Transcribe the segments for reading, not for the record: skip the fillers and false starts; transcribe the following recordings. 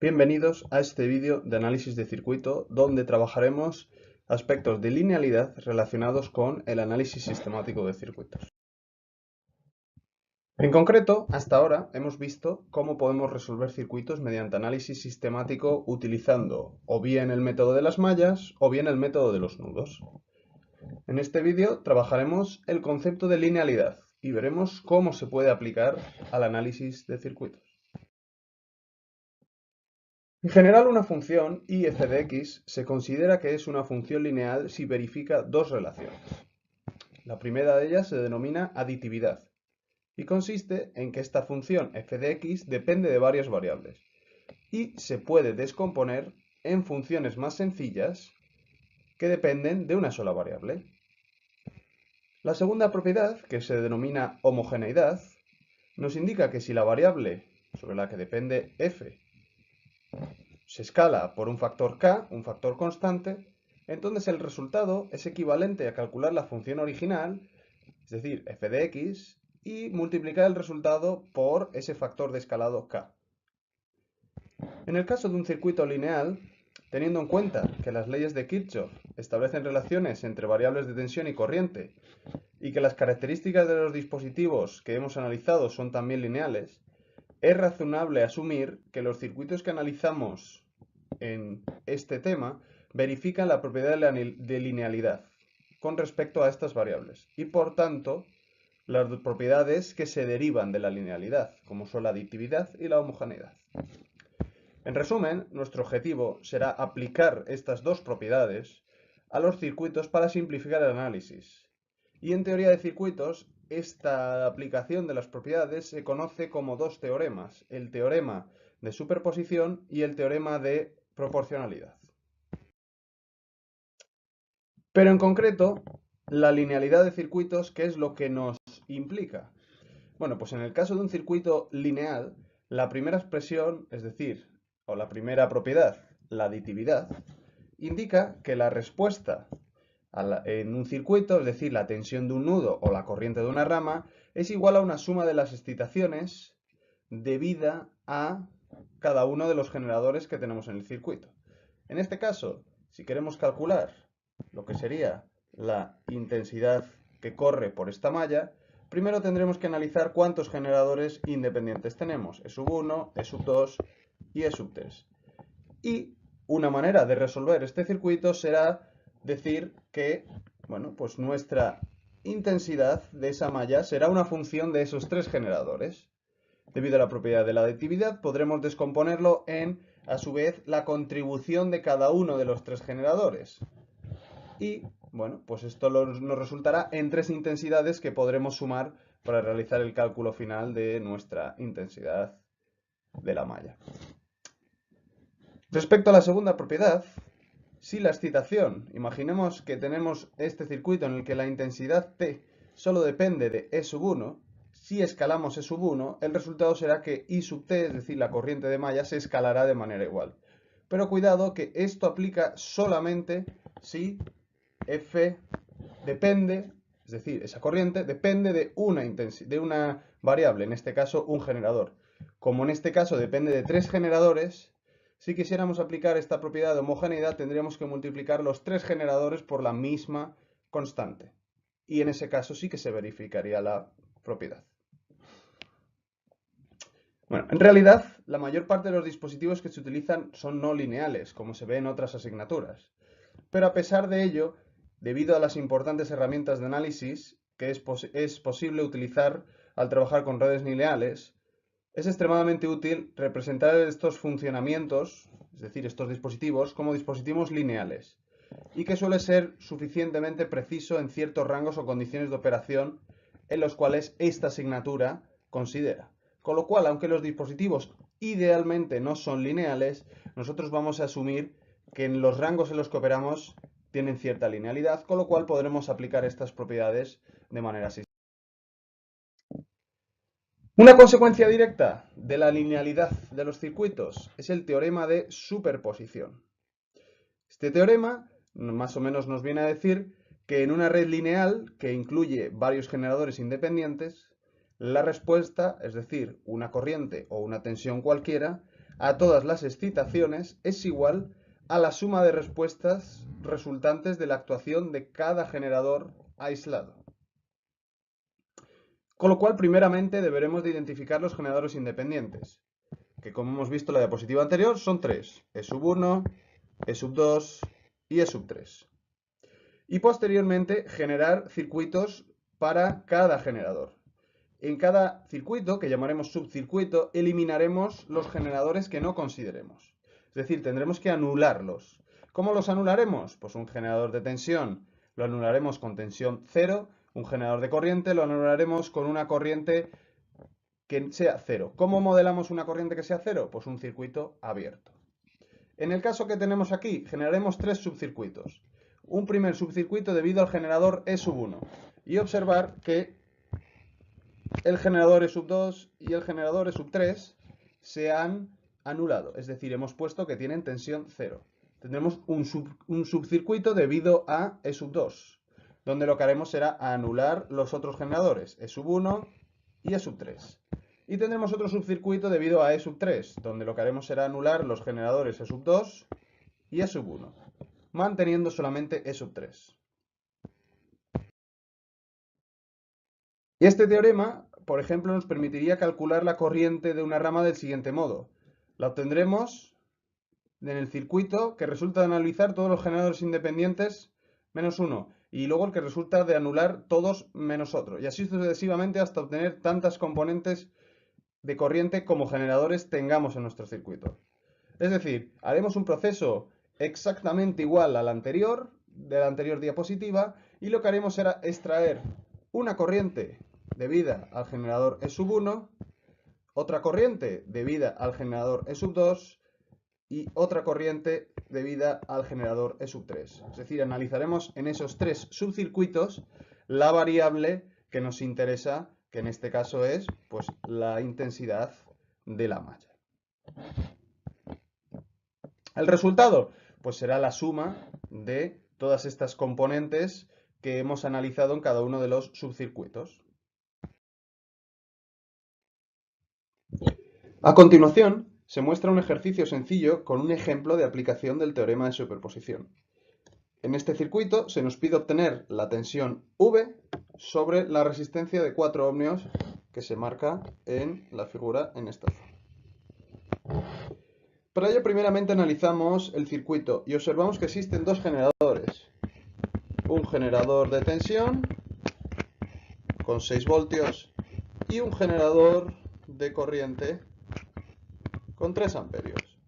Bienvenidos a este vídeo de análisis de circuito donde trabajaremos aspectos de linealidad relacionados con el análisis sistemático de circuitos. En concreto, hasta ahora hemos visto cómo podemos resolver circuitos mediante análisis sistemático utilizando o bien el método de las mallas o bien el método de los nudos. En este vídeo trabajaremos el concepto de linealidad y veremos cómo se puede aplicar al análisis de circuitos. En general, una función f de x se considera que es una función lineal si verifica dos relaciones. La primera de ellas se denomina aditividad y consiste en que esta función f de x depende de varias variables y se puede descomponer en funciones más sencillas que dependen de una sola variable. La segunda propiedad, que se denomina homogeneidad, nos indica que si la variable sobre la que depende f se escala por un factor k, un factor constante, entonces el resultado es equivalente a calcular la función original, es decir, f de x, y multiplicar el resultado por ese factor de escalado k. En el caso de un circuito lineal, teniendo en cuenta que las leyes de Kirchhoff establecen relaciones entre variables de tensión y corriente, y que las características de los dispositivos que hemos analizado son también lineales, es razonable asumir que los circuitos que analizamos en este tema verifican la propiedad de linealidad con respecto a estas variables y, por tanto, las propiedades que se derivan de la linealidad, como son la aditividad y la homogeneidad. En resumen, nuestro objetivo será aplicar estas dos propiedades a los circuitos para simplificar el análisis. Y en teoría de circuitos, esta aplicación de las propiedades se conoce como dos teoremas, el teorema de superposición y el teorema de proporcionalidad. Pero en concreto, la linealidad de circuitos, ¿qué es lo que nos implica? Bueno, pues en el caso de un circuito lineal, la primera expresión, es decir, o la primera propiedad, la aditividad, indica que la respuesta en un circuito, es decir, la tensión de un nudo o la corriente de una rama, es igual a una suma de las excitaciones debida a cada uno de los generadores que tenemos en el circuito. En este caso, si queremos calcular lo que sería la intensidad que corre por esta malla, primero tendremos que analizar cuántos generadores independientes tenemos, E1, E2 y E3. Y una manera de resolver este circuito será decir que, bueno, pues nuestra intensidad de esa malla será una función de esos tres generadores. Debido a la propiedad de la aditividad, podremos descomponerlo en, a su vez, la contribución de cada uno de los tres generadores. Y, bueno, pues esto nos resultará en tres intensidades que podremos sumar para realizar el cálculo final de nuestra intensidad de la malla. Respecto a la segunda propiedad, si la excitación, imaginemos que tenemos este circuito en el que la intensidad T solo depende de E1, si escalamos E1, el resultado será que I sub T, es decir, la corriente de malla, se escalará de manera igual. Pero cuidado que esto aplica solamente si F depende, es decir, esa corriente depende de una variable, en este caso un generador. Como en este caso depende de tres generadores, si quisiéramos aplicar esta propiedad de homogeneidad tendríamos que multiplicar los tres generadores por la misma constante. Y en ese caso sí que se verificaría la propiedad. Bueno, en realidad la mayor parte de los dispositivos que se utilizan son no lineales, como se ve en otras asignaturas. Pero a pesar de ello, debido a las importantes herramientas de análisis que es posible utilizar al trabajar con redes lineales, es extremadamente útil representar estos funcionamientos, es decir, estos dispositivos, como dispositivos lineales, y que suele ser suficientemente preciso en ciertos rangos o condiciones de operación en los cuales esta asignatura considera. Con lo cual, aunque los dispositivos idealmente no son lineales, nosotros vamos a asumir que en los rangos en los que operamos tienen cierta linealidad, con lo cual podremos aplicar estas propiedades de manera sistemática. Una consecuencia directa de la linealidad de los circuitos es el teorema de superposición. Este teorema más o menos nos viene a decir que en una red lineal que incluye varios generadores independientes, la respuesta, es decir, una corriente o una tensión cualquiera, a todas las excitaciones es igual a la suma de respuestas resultantes de la actuación de cada generador aislado. Con lo cual, primeramente, deberemos de identificar los generadores independientes, que como hemos visto en la diapositiva anterior, son tres: E1, E2 y E3. Y posteriormente, generar circuitos para cada generador. En cada circuito, que llamaremos subcircuito, eliminaremos los generadores que no consideremos. Es decir, tendremos que anularlos. ¿Cómo los anularemos? Pues un generador de tensión lo anularemos con tensión 0, un generador de corriente lo anularemos con una corriente que sea 0. ¿Cómo modelamos una corriente que sea 0? Pues un circuito abierto. En el caso que tenemos aquí, generaremos tres subcircuitos. Un primer subcircuito debido al generador E1. Y observar que el generador E2 y el generador E3 se han anulado. Es decir, hemos puesto que tienen tensión 0. Tendremos un subcircuito debido a E2, donde lo que haremos será anular los otros generadores, E1 y E3. Y tendremos otro subcircuito debido a E3, donde lo que haremos será anular los generadores E2 y E1, manteniendo solamente E3. Y este teorema, por ejemplo, nos permitiría calcular la corriente de una rama del siguiente modo. La obtendremos en el circuito que resulta de analizar todos los generadores independientes menos uno, y luego el que resulta de anular todos menos otro, y así sucesivamente hasta obtener tantas componentes de corriente como generadores tengamos en nuestro circuito. Es decir, haremos un proceso exactamente igual al anterior, de la anterior diapositiva, y lo que haremos será extraer una corriente debida al generador E1, otra corriente debida al generador E2 y otra corriente debida al generador E3. Es decir, analizaremos en esos tres subcircuitos la variable que nos interesa, que en este caso es pues, la intensidad de la malla. El resultado pues será la suma de todas estas componentes que hemos analizado en cada uno de los subcircuitos. A continuación, se muestra un ejercicio sencillo con un ejemplo de aplicación del teorema de superposición. En este circuito se nos pide obtener la tensión V sobre la resistencia de 4 ohmios que se marca en la figura en esta zona. Para ello, primeramente analizamos el circuito y observamos que existen dos generadores. Un generador de tensión con 6 voltios y un generador de corriente con 3 amperios.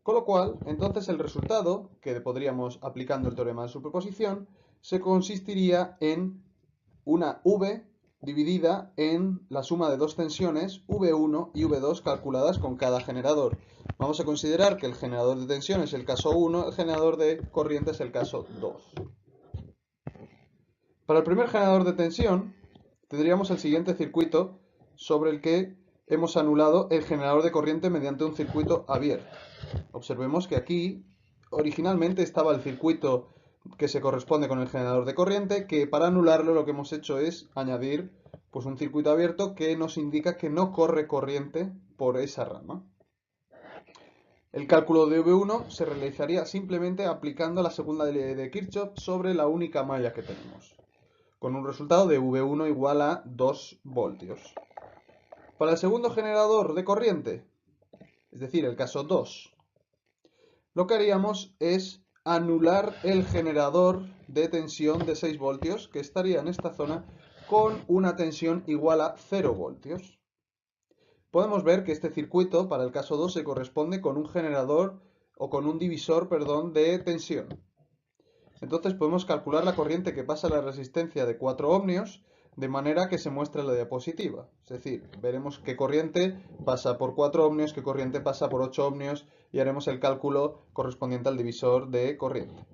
Con lo cual, entonces el resultado, que podríamos, aplicando el teorema de superposición, se consistiría en una V dividida en la suma de dos tensiones, V1 y V2, calculadas con cada generador. Vamos a considerar que el generador de tensión es el caso 1, el generador de corriente es el caso 2. Para el primer generador de tensión, tendríamos el siguiente circuito sobre el que hemos anulado el generador de corriente mediante un circuito abierto. Observemos que aquí originalmente estaba el circuito que se corresponde con el generador de corriente, que para anularlo lo que hemos hecho es añadir pues, un circuito abierto que nos indica que no corre corriente por esa rama. El cálculo de V1 se realizaría simplemente aplicando la segunda ley de Kirchhoff sobre la única malla que tenemos, con un resultado de V1 igual a 2 voltios. Para el segundo generador de corriente, es decir, el caso 2, lo que haríamos es anular el generador de tensión de 6 voltios que estaría en esta zona con una tensión igual a 0 voltios. Podemos ver que este circuito para el caso 2 se corresponde con un generador o con un divisor, perdón, de tensión. Entonces podemos calcular la corriente que pasa a la resistencia de 4 ohmios de manera que se muestre en la diapositiva. Es decir, veremos qué corriente pasa por 4 ohmios, qué corriente pasa por 8 ohmios y haremos el cálculo correspondiente al divisor de corriente.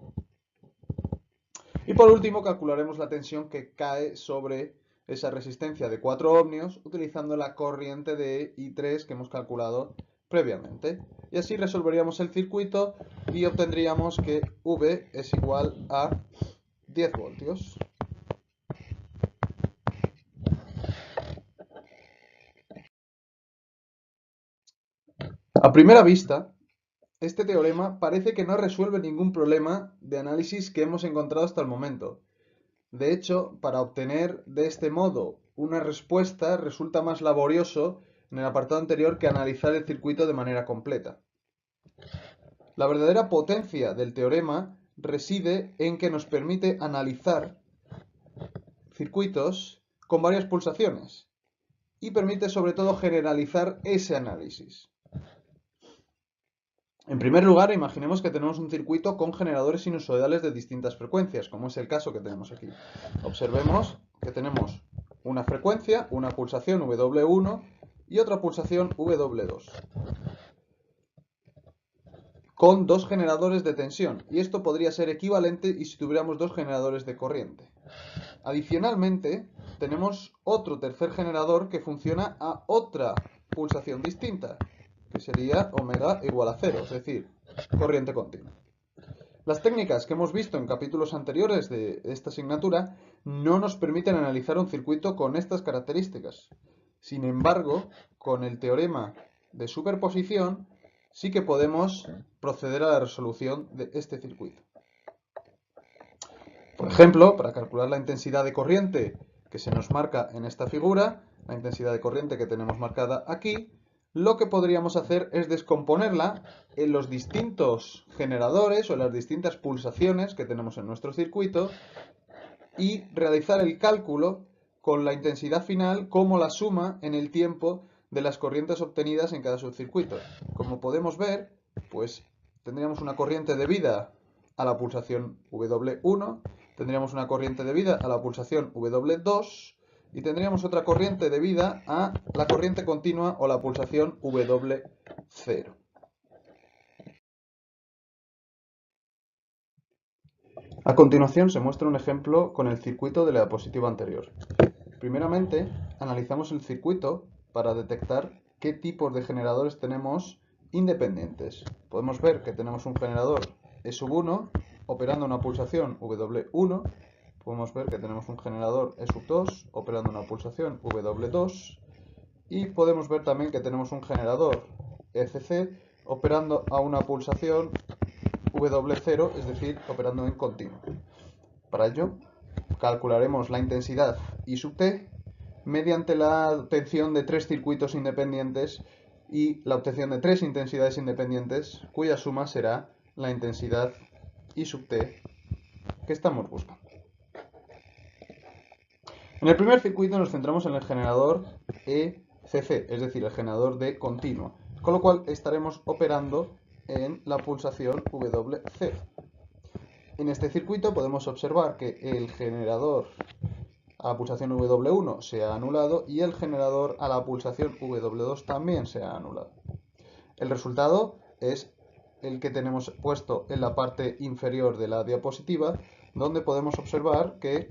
Y por último calcularemos la tensión que cae sobre esa resistencia de 4 ohmios utilizando la corriente de I3 que hemos calculado previamente. Y así resolveríamos el circuito y obtendríamos que V es igual a 10 voltios. A primera vista, este teorema parece que no resuelve ningún problema de análisis que hemos encontrado hasta el momento. De hecho, para obtener de este modo una respuesta resulta más laborioso en el apartado anterior que analizar el circuito de manera completa. La verdadera potencia del teorema reside en que nos permite analizar circuitos con varias pulsaciones y permite sobre todo generalizar ese análisis. En primer lugar, imaginemos que tenemos un circuito con generadores sinusoidales de distintas frecuencias, como es el caso que tenemos aquí. Observemos que tenemos una frecuencia, una pulsación W1 y otra pulsación W2, con dos generadores de tensión, y esto podría ser equivalente y si tuviéramos dos generadores de corriente. Adicionalmente, tenemos otro tercer generador que funciona a otra pulsación distinta, que sería omega igual a 0, es decir, corriente continua. Las técnicas que hemos visto en capítulos anteriores de esta asignatura no nos permiten analizar un circuito con estas características. Sin embargo, con el teorema de superposición sí que podemos proceder a la resolución de este circuito. Por ejemplo, para calcular la intensidad de corriente que se nos marca en esta figura, la intensidad de corriente que tenemos marcada aquí, lo que podríamos hacer es descomponerla en los distintos generadores o en las distintas pulsaciones que tenemos en nuestro circuito y realizar el cálculo con la intensidad final como la suma en el tiempo de las corrientes obtenidas en cada subcircuito. Como podemos ver, pues tendríamos una corriente debida a la pulsación W1, tendríamos una corriente debida a la pulsación W2 y tendríamos otra corriente debida a la corriente continua o la pulsación W0. A continuación se muestra un ejemplo con el circuito de la diapositiva anterior. Primeramente, analizamos el circuito para detectar qué tipos de generadores tenemos independientes. Podemos ver que tenemos un generador E1 operando una pulsación W1. Podemos ver que tenemos un generador E2 operando una pulsación W2. Y podemos ver también que tenemos un generador ECC operando a una pulsación W0, es decir, operando en continuo. Para ello, calcularemos la intensidad I sub t mediante la obtención de tres circuitos independientes y la obtención de tres intensidades independientes, cuya suma será la intensidad I sub t que estamos buscando. En el primer circuito nos centramos en el generador ECC, es decir, el generador de continua, con lo cual estaremos operando en la pulsación W0. En este circuito podemos observar que el generador a la pulsación W1 se ha anulado y el generador a la pulsación W2 también se ha anulado. El resultado es el que tenemos puesto en la parte inferior de la diapositiva, donde podemos observar que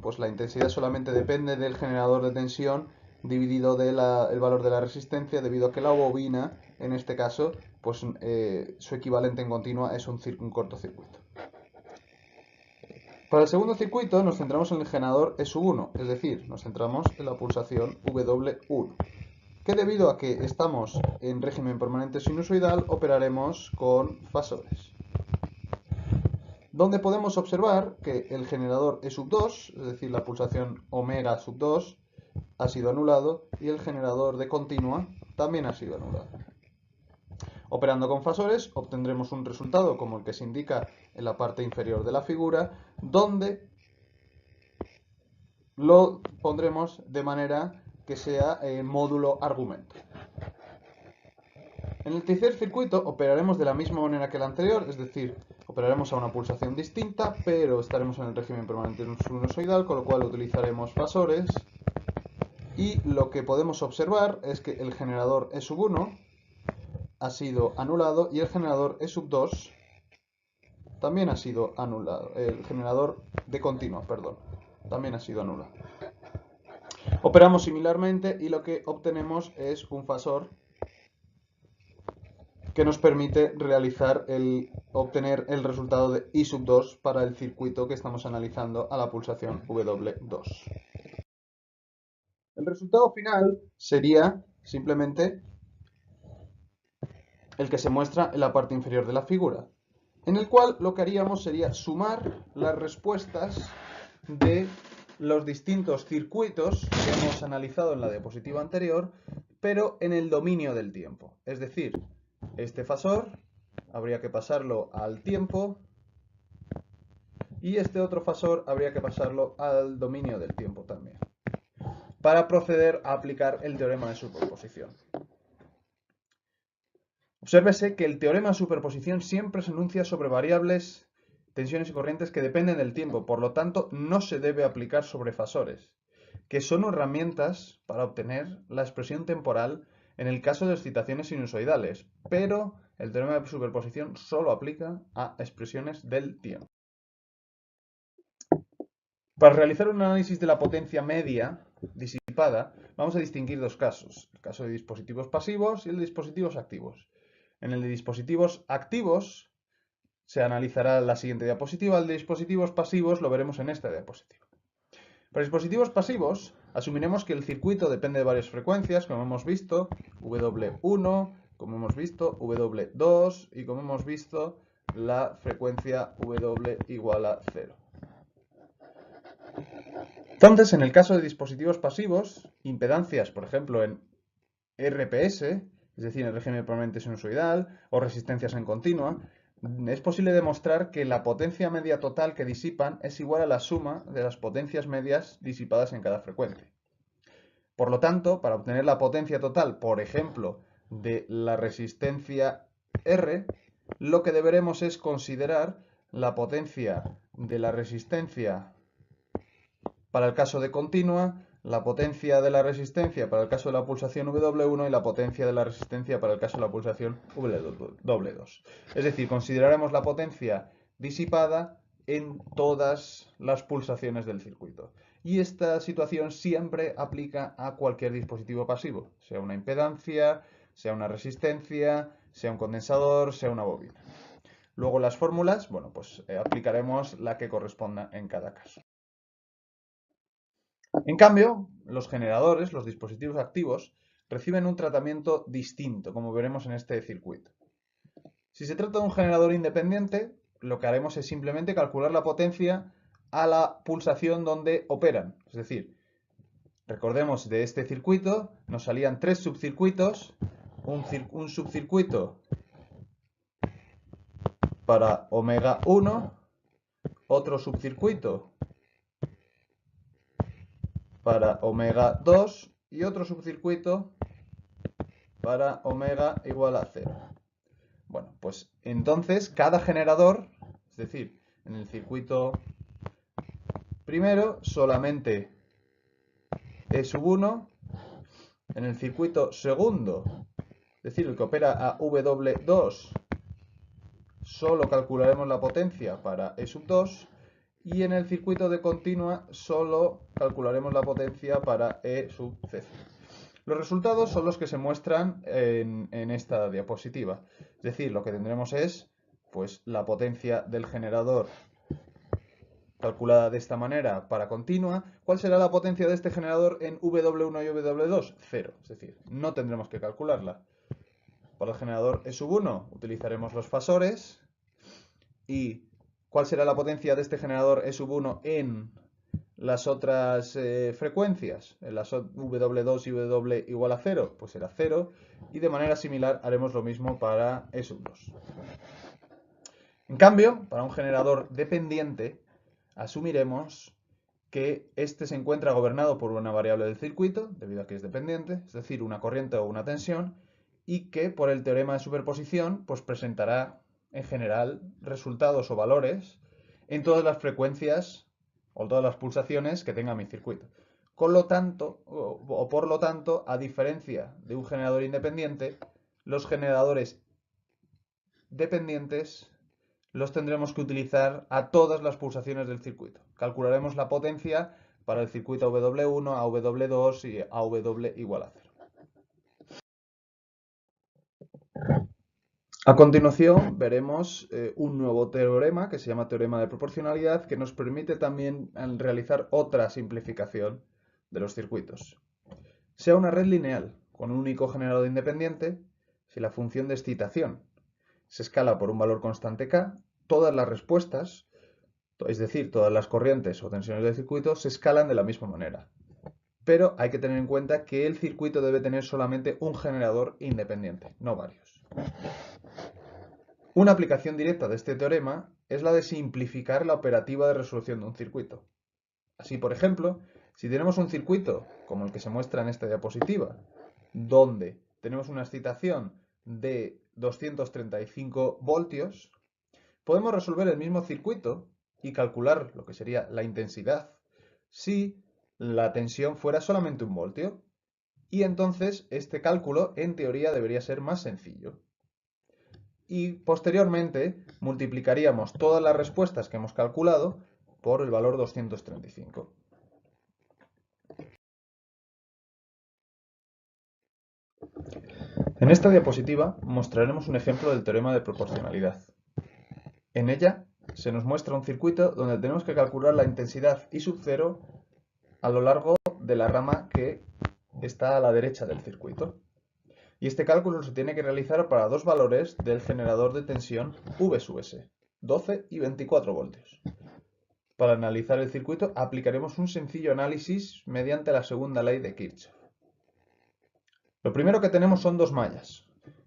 pues la intensidad solamente depende del generador de tensión dividido del valor de la resistencia, debido a que la bobina, en este caso, pues su equivalente en continua es un cortocircuito. Para el segundo circuito nos centramos en el generador E1, es decir, nos centramos en la pulsación W1, que debido a que estamos en régimen permanente sinusoidal, operaremos con fasores, donde podemos observar que el generador E2, es decir, la pulsación omega sub 2, ha sido anulado y el generador de continua también ha sido anulado. Operando con fasores obtendremos un resultado como el que se indica en la parte inferior de la figura, donde lo pondremos de manera que sea módulo argumento. En el tercer circuito operaremos de la misma manera que el anterior, es decir, operaremos a una pulsación distinta, pero estaremos en el régimen permanente sinusoidal, con lo cual utilizaremos fasores. Y lo que podemos observar es que el generador E1 ha sido anulado y el generador E2 también ha sido anulado. El generador de continua, perdón, también ha sido anulado. Operamos similarmente y lo que obtenemos es un fasor que nos permite obtener el resultado de I sub 2 para el circuito que estamos analizando a la pulsación W2. El resultado final sería simplemente el que se muestra en la parte inferior de la figura, en el cual lo que haríamos sería sumar las respuestas de los distintos circuitos que hemos analizado en la diapositiva anterior, pero en el dominio del tiempo. Es decir, este fasor habría que pasarlo al tiempo y este otro fasor habría que pasarlo al dominio del tiempo también, para proceder a aplicar el teorema de superposición. Obsérvese que el teorema de superposición siempre se enuncia sobre variables, tensiones y corrientes que dependen del tiempo, por lo tanto no se debe aplicar sobre fasores, que son herramientas para obtener la expresión temporal en el caso de excitaciones sinusoidales, pero el teorema de superposición solo aplica a expresiones del tiempo. Para realizar un análisis de la potencia media disipada, vamos a distinguir dos casos, el caso de dispositivos pasivos y el de dispositivos activos. En el de dispositivos activos se analizará la siguiente diapositiva, el de dispositivos pasivos lo veremos en esta diapositiva. Para dispositivos pasivos, asumiremos que el circuito depende de varias frecuencias, como hemos visto, W1, como hemos visto, W2 y como hemos visto, la frecuencia W igual a 0. Entonces, en el caso de dispositivos pasivos, impedancias, por ejemplo, en RPS, es decir, en régimen permanente sinusoidal, o resistencias en continua, es posible demostrar que la potencia media total que disipan es igual a la suma de las potencias medias disipadas en cada frecuencia. Por lo tanto, para obtener la potencia total, por ejemplo, de la resistencia R, lo que deberemos es considerar la potencia de la resistencia para el caso de continua, la potencia de la resistencia para el caso de la pulsación W1 y la potencia de la resistencia para el caso de la pulsación W2. Es decir, consideraremos la potencia disipada en todas las pulsaciones del circuito. Y esta situación siempre aplica a cualquier dispositivo pasivo, sea una impedancia, sea una resistencia, sea un condensador, sea una bobina. Luego las fórmulas, bueno, pues aplicaremos la que corresponda en cada caso. En cambio, los generadores, los dispositivos activos, reciben un tratamiento distinto, como veremos en este circuito. Si se trata de un generador independiente, lo que haremos es simplemente calcular la potencia a la pulsación donde operan. Es decir, recordemos de este circuito, nos salían tres subcircuitos, un subcircuito para omega 1, otro subcircuito para omega 2 y otro subcircuito para omega igual a 0. Bueno, pues entonces cada generador, es decir, en el circuito primero solamente E1, en el circuito segundo, es decir, el que opera a W2, solo calcularemos la potencia para E2, y en el circuito de continua solo calcularemos la potencia para E(C). Los resultados son los que se muestran en esta diapositiva. Es decir, lo que tendremos es pues, la potencia del generador calculada de esta manera para continua. ¿Cuál será la potencia de este generador en W1 y W2? 0. Es decir, no tendremos que calcularla. Para el generador E1 utilizaremos los fasores. ¿Y cuál será la potencia de este generador E1 en las otras frecuencias? En las W2 y W igual a 0, pues será 0. Y de manera similar haremos lo mismo para E2. En cambio, para un generador dependiente, asumiremos que este se encuentra gobernado por una variable del circuito, debido a que es dependiente, es decir, una corriente o una tensión, y que por el teorema de superposición pues presentará en general resultados o valores en todas las frecuencias o todas las pulsaciones que tenga mi circuito. Con lo tanto, o por lo tanto, a diferencia de un generador independiente, los generadores dependientes los tendremos que utilizar a todas las pulsaciones del circuito. Calcularemos la potencia para el circuito W1, a W2 y a W igual a 0. A continuación veremos un nuevo teorema que se llama teorema de proporcionalidad, que nos permite también realizar otra simplificación de los circuitos. Sea una red lineal con un único generador independiente, si la función de excitación se escala por un valor constante k, todas las respuestas, es decir, todas las corrientes o tensiones del circuito, se escalan de la misma manera. Pero hay que tener en cuenta que el circuito debe tener solamente un generador independiente, no varios. Una aplicación directa de este teorema es la de simplificar la operativa de resolución de un circuito. Así, por ejemplo, si tenemos un circuito, como el que se muestra en esta diapositiva, donde tenemos una excitación de 235 voltios, podemos resolver el mismo circuito y calcular lo que sería la intensidad si la tensión fuera solamente 1 voltio. Y entonces este cálculo, en teoría, debería ser más sencillo. Y posteriormente multiplicaríamos todas las respuestas que hemos calculado por el valor 235. En esta diapositiva mostraremos un ejemplo del teorema de proporcionalidad. En ella se nos muestra un circuito donde tenemos que calcular la intensidad I sub 0 a lo largo de la rama que está a la derecha del circuito. Y este cálculo se tiene que realizar para dos valores del generador de tensión V sub S, 12 y 24 voltios. Para analizar el circuito aplicaremos un sencillo análisis mediante la segunda ley de Kirchhoff. Lo primero que tenemos son dos mallas,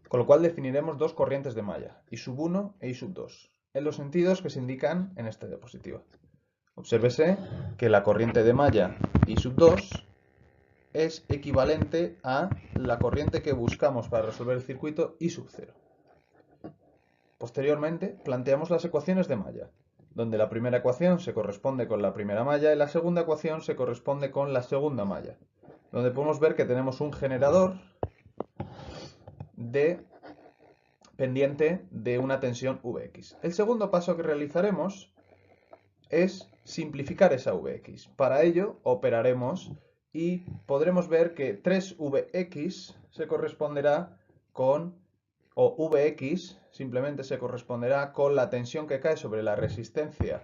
con lo cual definiremos dos corrientes de malla, I sub 1 e I sub 2, en los sentidos que se indican en esta diapositiva. Obsérvese que la corriente de malla I sub 2 es equivalente a la corriente que buscamos para resolver el circuito I sub 0. Posteriormente, planteamos las ecuaciones de malla, donde la primera ecuación se corresponde con la primera malla y la segunda ecuación se corresponde con la segunda malla, donde podemos ver que tenemos un generador pendiente de una tensión Vx. El segundo paso que realizaremos es simplificar esa Vx. Para ello operaremos y podremos ver que 3Vx se corresponderá con, o Vx simplemente se corresponderá con la tensión que cae sobre la resistencia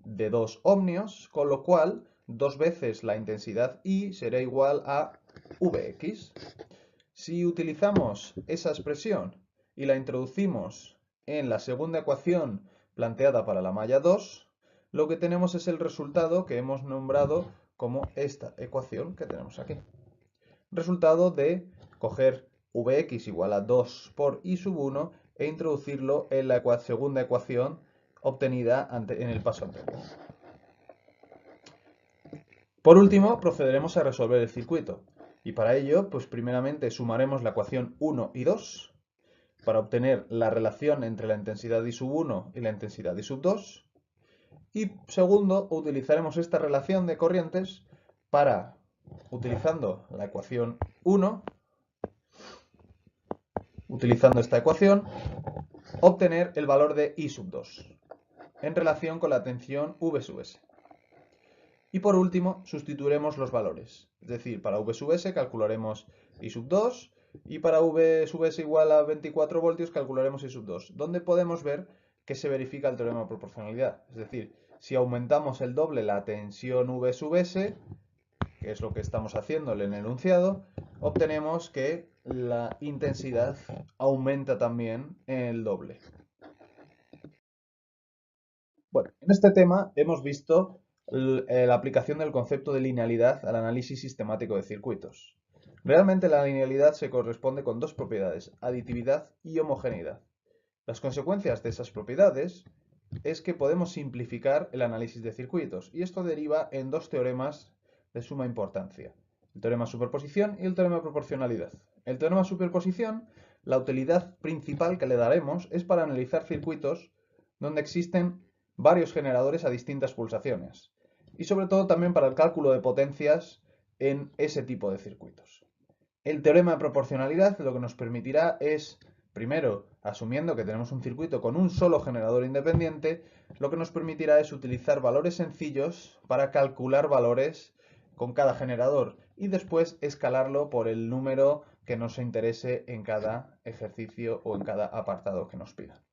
de 2 ohmios, con lo cual 2 veces la intensidad I será igual a Vx. Si utilizamos esa expresión y la introducimos en la segunda ecuación planteada para la malla 2, lo que tenemos es el resultado que hemos nombrado como esta ecuación que tenemos aquí. Resultado de coger Vx igual a 2 por I sub 1 e introducirlo en la segunda ecuación obtenida en el paso anterior. Por último, procederemos a resolver el circuito. Y para ello, pues primeramente sumaremos la ecuación 1 y 2 para obtener la relación entre la intensidad I sub 1 y la intensidad I sub 2. Y segundo, utilizaremos esta relación de corrientes para, utilizando la ecuación 1, utilizando esta ecuación, obtener el valor de I sub 2 en relación con la tensión V sub S. Y por último, sustituiremos los valores. Es decir, para V sub S calcularemos I sub 2 y para V sub S igual a 24 voltios calcularemos I sub 2, donde podemos ver que se verifica el teorema de proporcionalidad. Es decir, si aumentamos el doble la tensión V sub S, que es lo que estamos haciendo en el enunciado, obtenemos que la intensidad aumenta también el doble. Bueno, en este tema hemos visto la aplicación del concepto de linealidad al análisis sistemático de circuitos. Realmente la linealidad se corresponde con dos propiedades, aditividad y homogeneidad. Las consecuencias de esas propiedades es que podemos simplificar el análisis de circuitos y esto deriva en dos teoremas de suma importancia, el teorema de superposición y el teorema de proporcionalidad. El teorema de superposición, la utilidad principal que le daremos es para analizar circuitos donde existen varios generadores a distintas pulsaciones y sobre todo también para el cálculo de potencias en ese tipo de circuitos. El teorema de proporcionalidad lo que nos permitirá es, primero, asumiendo que tenemos un circuito con un solo generador independiente, lo que nos permitirá es utilizar valores sencillos para calcular valores con cada generador y después escalarlo por el número que nos interese en cada ejercicio o en cada apartado que nos pida.